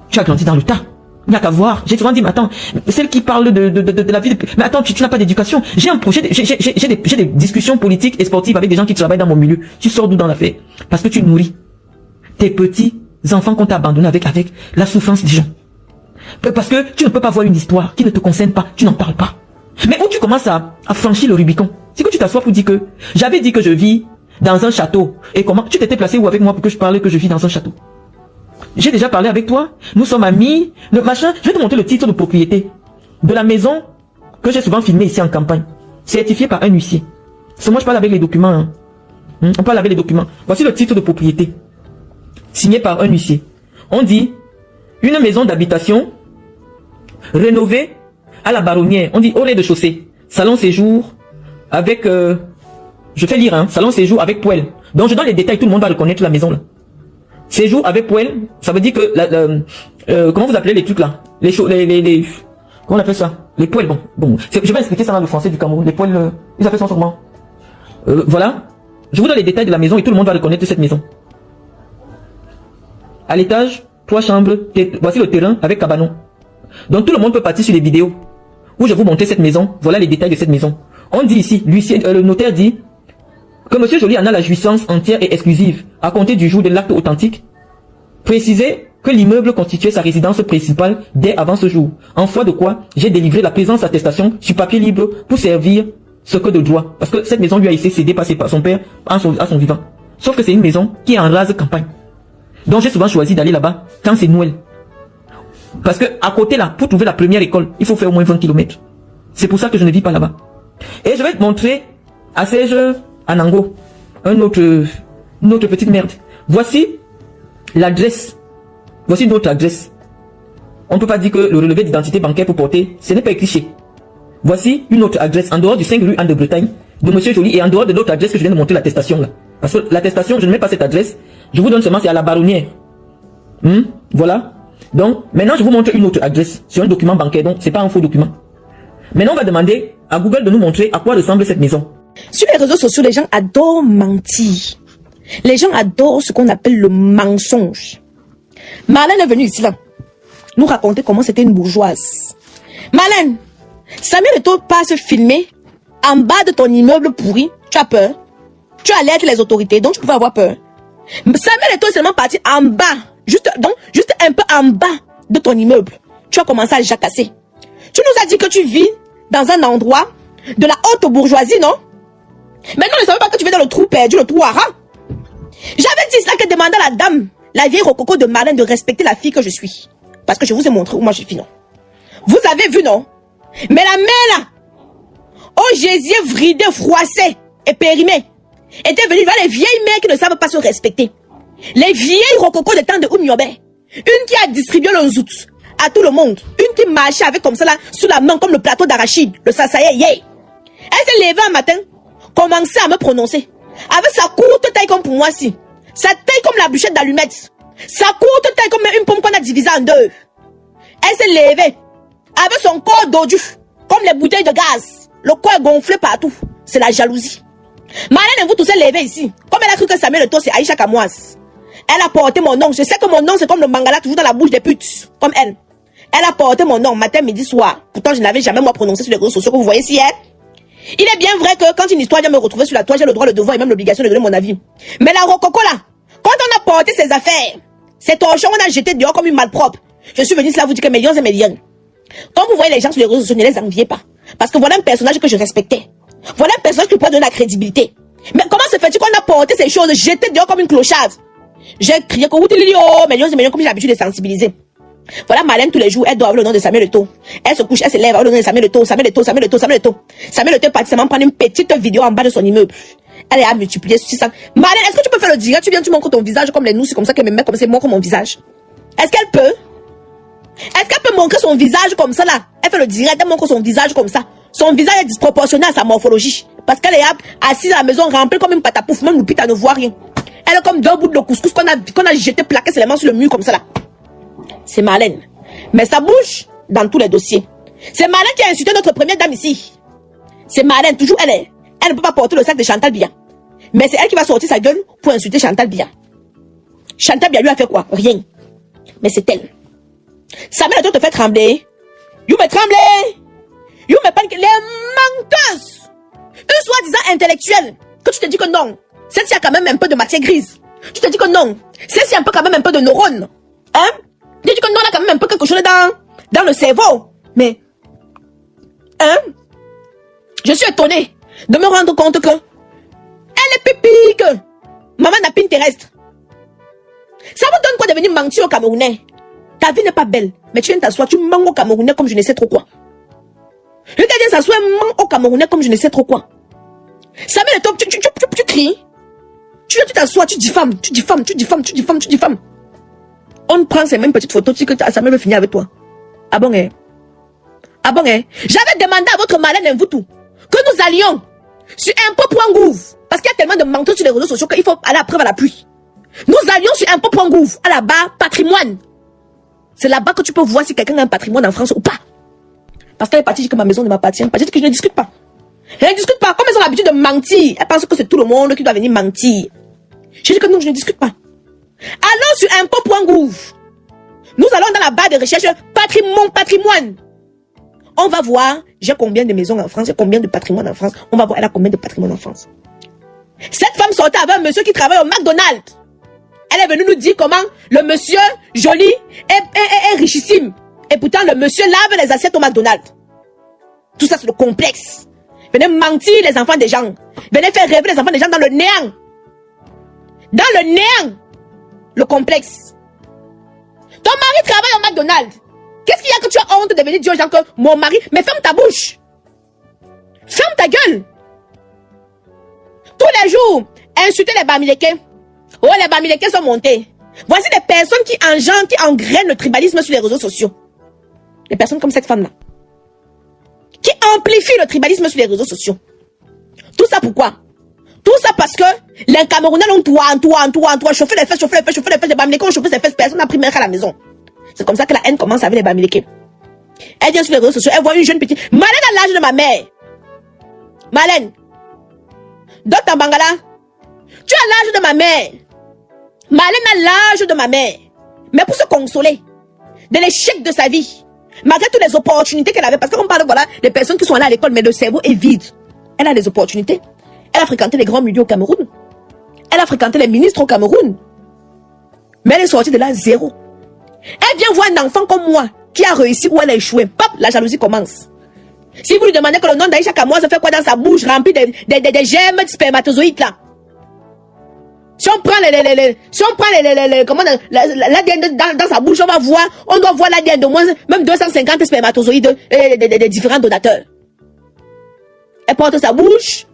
tu as grandi dans le tas. Il n'y a qu'à voir. J'ai souvent dit, mais attends, celle qui parle de la vie, mais attends, tu n'as pas d'éducation. J'ai un projet, j'ai des discussions politiques et sportives avec des gens qui travaillent dans mon milieu. Tu sors d'où dans l'affaire? Parce que tu nourris tes petits enfants qu'on t'a abandonnés avec la souffrance des gens. Parce que tu ne peux pas voir une histoire qui ne te concerne pas, tu n'en parles pas. Mais où tu commences à franchir le Rubicon, c'est que tu t'assois pour dire que j'avais dit que je vis dans un château. Et comment tu t'étais placé où avec moi pour que je parle que je vis dans un château? J'ai déjà parlé avec toi, nous sommes amis, le machin. Je vais te montrer le titre de propriété de la maison que j'ai souvent filmé ici en campagne, certifié par un huissier. C'est moi je parle avec les documents. On parle avec les documents. Voici le titre de propriété, signé par un huissier. On dit une maison d'habitation rénovée à la Baronnière. On dit au rez-de-chaussée, salon séjour avec je fais lire, salon séjour avec poêle. Donc je donne les détails, tout le monde va reconnaître la maison là. Séjour avec poêle, ça veut dire que comment vous appelez les trucs là, les comment on appelle ça, les poêles. Bon, je vais expliquer ça dans le français du Cameroun. Les poêles, ils appellent ça comment? Voilà. Je vous donne les détails de la maison et tout le monde va reconnaître cette maison. À l'étage, 3 chambres, voici le terrain avec cabanon. Donc tout le monde peut partir sur les vidéos où je vous montrer cette maison. Voilà les détails de cette maison. On dit ici, le notaire dit que M. Joly en a la jouissance entière et exclusive à compter du jour de l'acte authentique. Précisez que l'immeuble constituait sa résidence principale dès avant ce jour. En foi de quoi, j'ai délivré la présence attestation sur papier libre pour servir ce que de droit. Parce que cette maison lui a été cédée par son père à son vivant. Sauf que c'est une maison qui est en rase campagne. Donc j'ai souvent choisi d'aller là-bas quand c'est Noël. Parce que à côté là, pour trouver la première école, il faut faire au moins 20 km. C'est pour ça que je ne vis pas là-bas. Et je vais te montrer à Serge Anango, une autre petite merde. Voici l'adresse. Voici une autre adresse. On ne peut pas dire que le relevé d'identité bancaire pour porter, ce n'est pas écrit chez. Voici une autre adresse en dehors du 5 rue Anne de Bretagne de M. Joly et en dehors de l'autre adresse que je viens de montrer l'attestation là. Parce que l'attestation, je ne mets pas cette adresse. Je vous donne seulement, c'est à la Baronnière. Voilà. Donc, maintenant, je vous montre une autre adresse sur un document bancaire. Donc, c'est pas un faux document. Maintenant, on va demander à Google de nous montrer à quoi ressemble cette maison. Sur les réseaux sociaux, les gens adorent mentir. Les gens adorent ce qu'on appelle le mensonge. Marlène est venue ici là, nous raconter comment c'était une bourgeoise. Marlène, Samuel Eto'o passe filmer en bas de ton immeuble pourri, tu as peur. Tu alertes les autorités, donc tu pouvais avoir peur. Samuel Eto'o est seulement parti en bas, juste un peu en bas de ton immeuble. Tu as commencé à le jacasser. Tu nous as dit que tu vis dans un endroit de la haute bourgeoisie, non? Maintenant, ne savais pas que tu vis dans le trou perdu, le trou à rats. J'avais dit cela que demandait à la dame, la vieille rococo de Marlène, de respecter la fille que je suis. Parce que je vous ai montré où moi je suis, non? Vous avez vu, non? Mais la mère là, au gésier vridé, froissé et périmé, était venue vers les vieilles mères qui ne savent pas se respecter. Les vieilles rococo de temps de Oumyobé. Une qui a distribué le zout à tout le monde. Une qui marchait avec comme ça là, sous la main comme le plateau d'arachide, le sasaye, yeah. Elle s'est levée un matin, commençait à me prononcer. Avec sa courte taille comme pour moi si. Sa taille comme la bûchette d'allumettes. Sa courte taille comme une pomme qu'on a divisée en deux. Elle s'est levée. Avec son corps dodu, comme les bouteilles de gaz. Le corps gonflé partout. C'est la jalousie. Marlène, vous tous s'est levée ici. Comme elle a cru que Samuel Eto'o c'est Aïcha Kamoise. Elle a porté mon nom. Je sais que mon nom c'est comme le mangala toujours dans la bouche des putes. Comme elle. Elle a porté mon nom matin, midi, soir. Pourtant je n'avais jamais moi prononcé sur les réseaux sociaux que vous voyez ici. Il est bien vrai que quand une histoire vient me retrouver sur la toile, j'ai le droit, le devoir et même l'obligation de donner mon avis. Mais la rococo là, quand on a porté ses affaires, ces torchons on a jeté dehors comme une malpropre. Je suis venu cela vous dire que mes lions et mes lions. Quand vous voyez les gens sur les réseaux sociaux, ne les enviez pas. Parce que voilà un personnage que je respectais. Voilà un personnage qui peut donner la crédibilité. Mais comment se fait-il qu'on a porté ces choses, jeté dehors comme une clocharde? J'ai crié que vous dites, oh, mes lions et mes lions, comme j'ai l'habitude de sensibiliser. Voilà Marlène tous les jours, elle doit avoir le nom de Samuel Eto'o. Elle se couche, elle se lève, avoir le nom de Samuel Eto'o, Samuel Eto'o, Samuel Eto'o, Samuel Eto'o. Samuel Eto'o est parti seulement prendre une petite vidéo en bas de son immeuble. Elle est à multiplier sur ça. Marlène, est-ce que tu peux faire le direct? Tu viens, tu montres ton visage comme les nous, c'est comme ça que mes mecs comme ça montrent mon visage. Est-ce qu'elle peut? Est-ce qu'elle peut montrer son visage comme ça là? Elle fait le direct, elle montre son visage comme ça. Son visage est disproportionné à sa morphologie. Parce qu'elle est assise à la maison remplie comme une pâte à pouf, même Lupita ne voit rien. Elle est comme deux bouts de couscous qu'on a jeté plaqué seulement sur le mur comme ça là. C'est Marlène. Mais ça bouge dans tous les dossiers. C'est Marlène qui a insulté notre première dame ici. C'est Marlène, toujours elle ne peut pas porter le sac de Chantal Biya. Mais c'est elle qui va sortir sa gueule pour insulter Chantal Biya. Chantal Biya lui a fait quoi? Rien. Mais c'est elle. Samuel Eto'o te fait trembler. You me trembler. You me panique. Les menteuses. Une soi-disant intellectuelle. Que tu te dis que non. Celle-ci a quand même un peu de matière grise. Tu te dis que non. Celle-ci a quand même un peu de neurones. Hein? Tu te dis que non, elle a quand même un peu quelque chose dans le cerveau. Mais, hein? Je suis étonnée de me rendre compte que elle est pipi que maman n'a Pinterest. Ça vous donne quoi de venir mentir aux Camerounais? Ta vie n'est pas belle, mais tu viens t'asseoir, tu mens aux Camerounais comme je ne sais trop quoi. Je t'ai dit s'asseoir, mens aux Camerounais comme je ne sais trop quoi. Samuel Eto'o, tu cries. Tu viens, tu t'assois, tu diffames. On prend ces mêmes petites photos, tu dis que Samuel veut finir avec toi. Ah bon, hein? Ah bon, hein? J'avais demandé à votre Marlène Mvoutou que nous allions sur impôt.gouv, parce qu'il y a tellement de menteurs sur les réseaux sociaux qu'il faut aller à preuve à la pluie. Nous allions sur impôt.gouv, à la barre patrimoine. C'est là-bas que tu peux voir si quelqu'un a un patrimoine en France ou pas. Parce qu'elle est partie dire que ma maison ne m'appartient pas. J'ai dit que je ne discute pas. Je ne discute pas. Comme elles ont l'habitude de mentir, elles pensent que c'est tout le monde qui doit venir mentir. J'ai dit que non, je ne discute pas. Allons sur impôt.gouv. Nous allons dans la barre de recherche patrimoine. On va voir, j'ai combien de maisons en France, j'ai combien de patrimoine en France. On va voir, elle a combien de patrimoine en France. Cette femme sortait avec un monsieur qui travaille au McDonald's. Elle est venue nous dire comment le monsieur joli est richissime. Et pourtant, le monsieur lave les assiettes au McDonald's. Tout ça, c'est le complexe. Venez mentir les enfants des gens. Venez faire rêver les enfants des gens dans le néant. Dans le néant. Le complexe. Ton mari travaille au McDonald's. Qu'est-ce qu'il y a que tu as honte de venir dire aux gens que mon mari... Mais ferme ta bouche. Ferme ta gueule. Tous les jours, insulter les Bamileke. Oh, les Bamileke sont montés. Voici des personnes qui engrainent le tribalisme sur les réseaux sociaux. Des personnes comme cette femme-là. Qui amplifient le tribalisme sur les réseaux sociaux. Tout ça pourquoi? Tout ça parce que les Camerounais l'ont chauffer les fesses, les Bamileke ont chauffé ses fesses, personne n'a pris mère à la maison. C'est comme ça que la haine commence avec les Bamileke. Elle vient sur les réseaux sociaux, elle voit une jeune petite... Marlène a l'âge de ma mère. Marlène. Docteur Bangala. Tu as l'âge de ma mère. Marlène a l'âge de ma mère. Mais pour se consoler de l'échec de sa vie, malgré toutes les opportunités qu'elle avait, parce qu'on parle, voilà, les personnes qui sont allées à l'école, mais le cerveau est vide. Elle a des opportunités. Elle a fréquenté les grands milieux au Cameroun. Elle a fréquenté les ministres au Cameroun. Mais elle est sortie de là zéro. Elle vient voir un enfant comme moi qui a réussi ou elle a échoué. Pop, la jalousie commence. Si vous lui demandez que le nom d'Aïcha Kamoise fait quoi dans sa bouche remplie des gemmes de spermatozoïdes là. Si on prend l'ADN dans sa bouche, on doit voir l'ADN de moins même 250 spermatozoïdes des différents donateurs. Elle porte sa bouche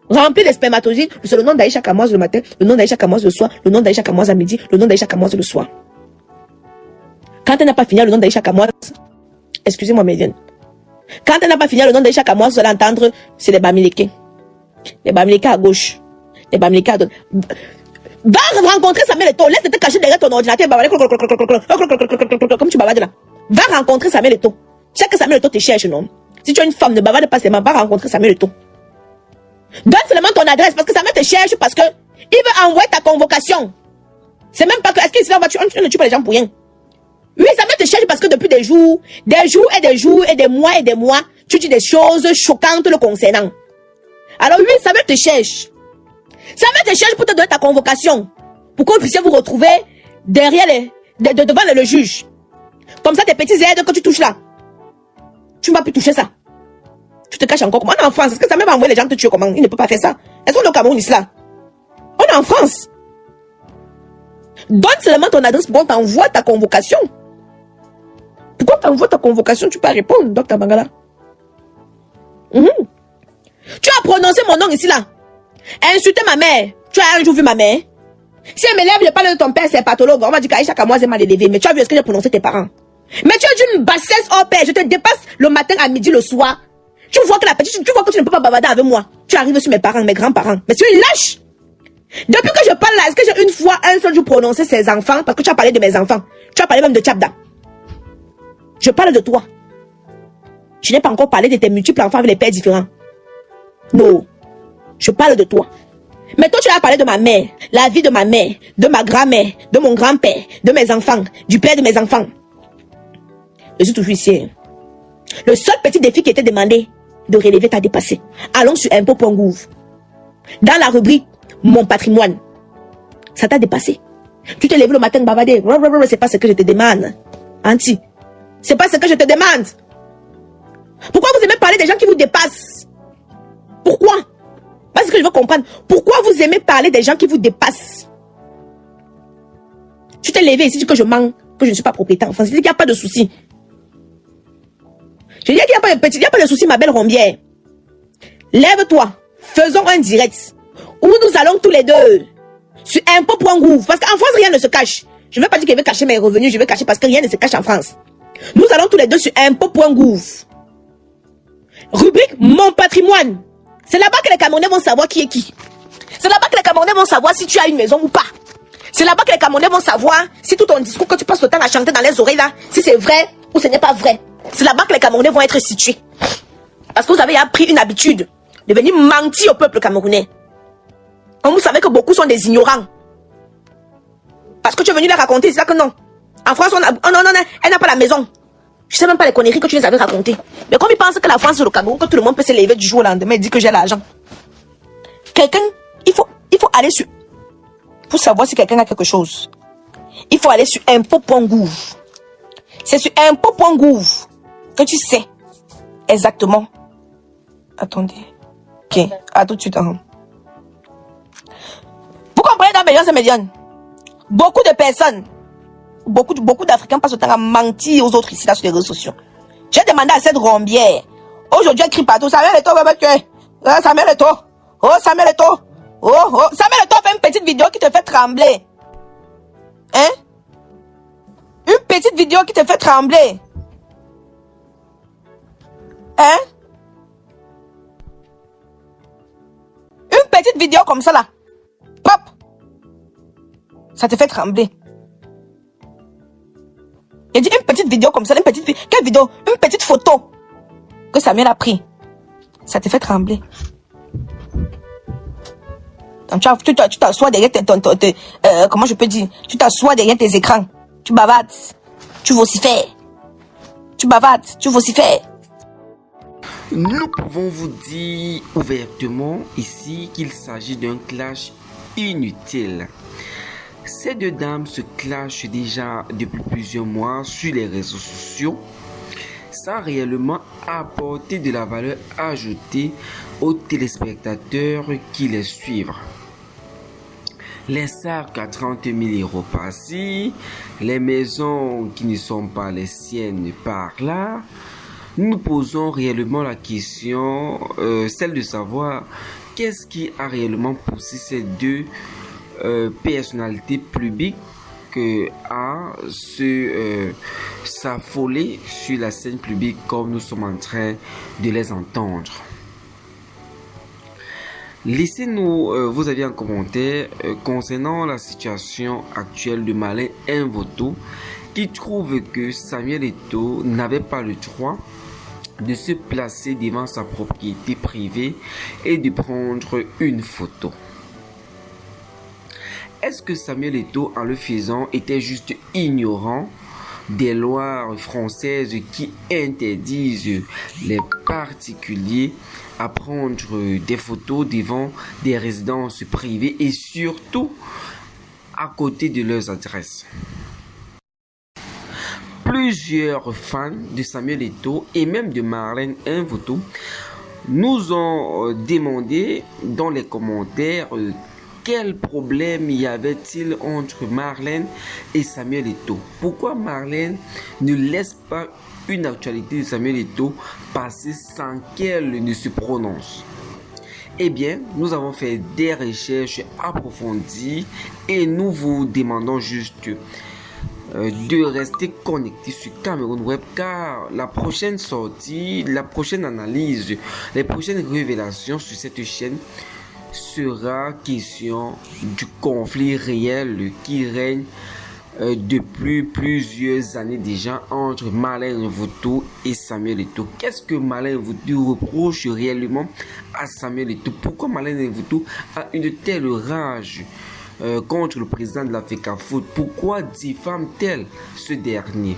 remplie de spermatozoïdes. C'est le nom d'Aïcha Kamoise le matin, le nom d'Aïcha Kamoise le soir, le nom d'Aïcha Kamoise à midi, le nom d'Aïcha Kamoise le soir. Quand elle n'a pas fini le nom d'Aïcha Kamoise, excusez-moi Médiane. Quand elle n'a pas fini le nom d'Aïcha Kamoise, vous allez entendre, c'est les Bamileke. Les Bamileke à gauche. Les Bamileke à droite. Va rencontrer Samuel Eto'o. Laisse te cacher derrière ton ordinateur. Comme tu bavardes là. Va rencontrer Samuel Eto'o. Tu sais que Samuel Eto'o te cherche, non? Si tu es une femme, ne bavarde pas seulement. Va rencontrer Samuel Eto'o. Donne seulement ton adresse parce que Samuel te cherche parce que il veut envoyer ta convocation. C'est même pas que, est-ce qu'il se va, tu ne tues pas les gens pour rien. Oui, Samuel te cherche parce que depuis des jours et des mois, tu dis des choses choquantes le concernant. Alors oui, Samuel te cherche. Samuel te cherche pour te donner ta convocation. Pour que vous puissiez vous retrouver derrière devant le juge. Comme ça, tes petits aides que tu touches là. Tu ne vas plus toucher ça. Tu te caches encore. On est en France. Est-ce que Samuel va envoyer les gens te tuer comment? Il ne peut pas faire ça. Est-ce qu'on est au Cameroun ici là? On est en France. Donne seulement ton adresse pour qu'on t'envoie ta convocation. Pourquoi t'envoies ta convocation, tu peux répondre, Dr Bangala. Tu as prononcé mon nom ici là. Insulter ma mère. Tu as un jour vu ma mère? Si elle m'élève, je parle de ton père, c'est pathologue. On va dire qu'Aïcha Kamoise est mal élevé. Mais tu as vu ce que j'ai prononcé tes parents. Mais tu as d'une bassesse hors pair. Je te dépasse le matin à midi, le soir. Tu vois que la petite, tu vois que tu ne peux pas bavarder avec moi. Tu arrives sur mes parents, mes grands-parents. Mais tu es une lâche. Depuis que je parle là, est-ce que j'ai une fois, un seul jour prononcé ses enfants? Parce que tu as parlé de mes enfants. Tu as parlé même de Tchabda. Je parle de toi. Je n'ai pas encore parlé de tes multiples enfants avec les pères différents. Non. Je parle de toi. Mais toi, tu as parlé de ma mère, la vie de ma mère, de ma grand-mère, de mon grand-père, de mes enfants, du père de mes enfants. Je suis toujours ici. Le seul petit défi qui était demandé de relever t'a dépassé. Allons sur impôt.gouv. Dans la rubrique Mon patrimoine. Ça t'a dépassé. Tu t'es levé le matin bavardé. C'est pas ce que je te demande. Anti. C'est pas ce que je te demande. Pourquoi vous aimez parler des gens qui vous dépassent? Pourquoi? Parce que je veux comprendre. Pourquoi vous aimez parler des gens qui vous dépassent? Tu t'es levé ici, tu dis que je mens, que je ne suis pas propriétaire. Enfin, je dis qu'il n'y a pas de souci. Je dis qu'il n'y a pas de petit, il n'y a pas de souci, ma belle Rombière. Lève-toi. Faisons un direct. Où nous allons tous les deux. Sur impôt.gouv. Parce qu'en France, rien ne se cache. Je ne vais pas dire que je vais cacher mes revenus, je vais cacher parce que rien ne se cache en France. Nous allons tous les deux sur impôt.gouv. Rubrique Mon patrimoine. C'est là-bas que les Camerounais vont savoir qui est qui. C'est là-bas que les Camerounais vont savoir si tu as une maison ou pas. C'est là-bas que les Camerounais vont savoir si tout ton discours que tu passes le temps à chanter dans les oreilles là, si c'est vrai ou ce n'est pas vrai. C'est là-bas que les Camerounais vont être situés. Parce que vous avez appris une habitude de venir mentir au peuple camerounais. Comme vous savez que beaucoup sont des ignorants. Parce que tu es venu leur raconter, c'est ça que non. En France, non, elle n'a pas la maison. Je sais même pas les conneries que tu les avais racontées. Mais comme ils pensent que la France c'est le Cameroun, que tout le monde peut se lever du jour au lendemain et dire que j'ai l'argent. Quelqu'un, il faut aller sur... Pour savoir si quelqu'un a quelque chose, il faut aller sur impôt.gouv. C'est sur impôt.gouv que tu sais exactement. Attendez. Ok, à tout de suite. Vous comprenez dans Médiane, c'est Médiane. Beaucoup de personnes, beaucoup d'Africains passent le temps à mentir aux autres ici, là, sur les réseaux sociaux. J'ai demandé à cette Rombière. Aujourd'hui, elle crie partout. Samuel Eto'o va me tuer. Samuel Eto'o. Oh, Samuel Eto'o. Oh, Samuel Eto'o fait une petite vidéo qui te fait trembler. Hein? Une petite vidéo qui te fait trembler. Hein? Une petite vidéo comme ça, là. Pop. Ça te fait trembler. Il dit une petite vidéo comme ça, quelle vidéo? Une petite photo que Samuel a pris. Ça te fait trembler. Donc, tu t'assois derrière comment je peux dire? Tu t'assois derrière tes écrans. Tu bavardes. Tu vocifères. Tu bavardes. Tu vocifères. Nous pouvons vous dire ouvertement ici qu'il s'agit d'un clash inutile. Ces deux dames se clashent déjà depuis plusieurs mois sur les réseaux sociaux sans réellement apporter de la valeur ajoutée aux téléspectateurs qui les suivent. Les sacs à 30 000 euros par-ci, les maisons qui ne sont pas les siennes par-là. Nous posons réellement la question, celle de savoir qu'est-ce qui a réellement poussé ces deux personnalités publiques à s'affoler sur la scène publique comme nous sommes en train de les entendre. Laissez-nous vos avis en commentaire concernant la situation actuelle de Marlène Mvoto qui trouve que Samuel Eto'o n'avait pas le droit de se placer devant sa propriété privée et de prendre une photo. Est-ce que Samuel Eto'o, en le faisant, était juste ignorant des lois françaises qui interdisent les particuliers à prendre des photos devant des résidences privées et surtout à côté de leurs adresses? Plusieurs fans de Samuel Eto'o et même de Marlène Mvoto nous ont demandé dans les commentaires quel problème y avait-il entre Marlène et Samuel Eto'o. Pourquoi Marlène ne laisse pas une actualité de Samuel Eto'o passer sans qu'elle ne se prononce? Eh bien, nous avons fait des recherches approfondies et nous vous demandons juste de rester connecté sur Cameroun Web car la prochaine sortie, la prochaine analyse, les prochaines révélations sur cette chaîne sera question du conflit réel qui règne depuis plusieurs années déjà entre Marlène Mvoto et Samuel Eto'o. Qu'est-ce que Marlène Mvoto reproche réellement à Samuel Eto'o? Pourquoi Marlène Mvoto a une telle rage contre le président de la FECAFOOT? Pourquoi diffame-t-elle ce dernier?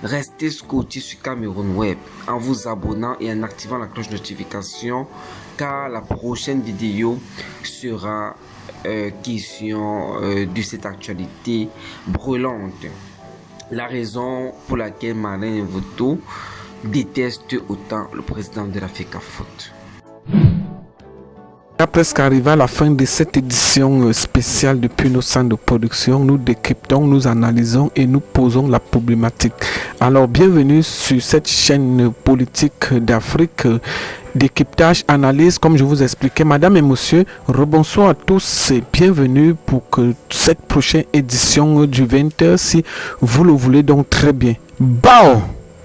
Restez scotchés sur Cameroun Web en vous abonnant et en activant la cloche de notification car la prochaine vidéo sera question de cette actualité brûlante. La raison pour laquelle Marlène Mvoto déteste autant le président de la FECAFOOT. Presque arrivé à la fin de cette édition spéciale depuis nos centres de production, nous décryptons, nous analysons et nous posons la problématique. Alors bienvenue sur cette chaîne politique d'Afrique, décryptage, analyse, comme je vous expliquais. Madame et monsieur, rebonsoir à tous et bienvenue pour que cette prochaine édition du 20h, si vous le voulez donc très bien. Bao!